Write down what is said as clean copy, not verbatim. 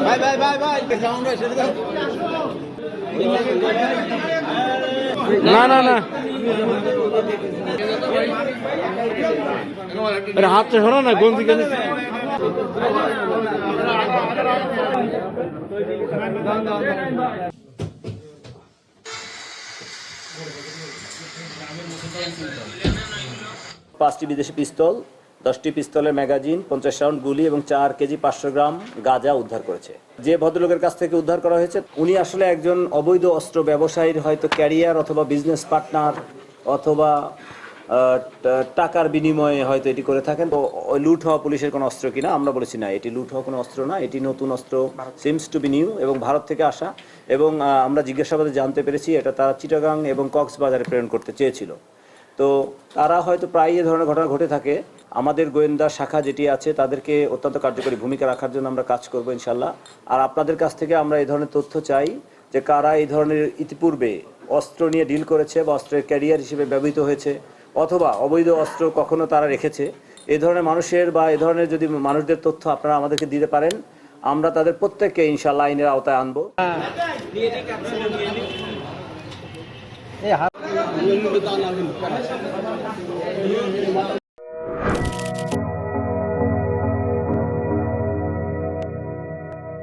ভাই ভাই ভাই ভাই না না না হাতটা সরা না গঞ্জি গঞ্জি পাঁচটি বিদেশি পিস্তল, 10টি পিস্তলের ম্যাগাজিন, 50 রাউন্ড গুলি এবং 4 কেজি 500 গ্রাম গাঁজা উদ্ধার করেছে। যে ভদ্রলোকের কাছ থেকে উদ্ধার করা হয়েছে উনি আসলে একজন অবৈধ অস্ত্র ব্যবসায়ীর হয়তো ক্যারিয়ার অথবা বিজনেস পার্টনার অথবা টাকার বিনিময়ে হয়তো এটি করে থাকেন। তো লুট হওয়া পুলিশের কোনো অস্ত্র কিনা আমরা বলেছি না, এটি লুট হওয়া কোনো অস্ত্র না, এটি নতুন অস্ত্র, সিমস টু বি নিউ এবং ভারত থেকে আসা। এবং আমরা জিজ্ঞাসাবাদে জানতে পেরেছি এটা তারা চিটাগাং এবং কক্সবাজারে প্রেরণ করতে চেয়েছিল। তো তারা হয়তো প্রায় এ ধরনের ঘটনা ঘটে থাকে। আমাদের গোয়েন্দা শাখা যেটি আছে তাদেরকে অত্যন্ত কার্যকরী ভূমিকা রাখার জন্য আমরা কাজ করব ইনশাল্লাহ। আর আপনাদের কাছ থেকে আমরা এই ধরনের তথ্য চাই যে কারা এই ধরনের ইতিপূর্বে অস্ত্র নিয়ে ডিল করেছে বা অস্ত্রের ক্যারিয়ার হিসেবে ব্যবহৃত হয়েছে অথবা অবৈধ অস্ত্র কখনো তারা রেখেছে। এই ধরনের মানুষের বা এই ধরনের যদি মানুষদের তথ্য আপনারা আমাদেরকে দিতে পারেন আমরা তাদের প্রত্যেককে ইনশাল্লাহ আইনের আওতায় আনবো।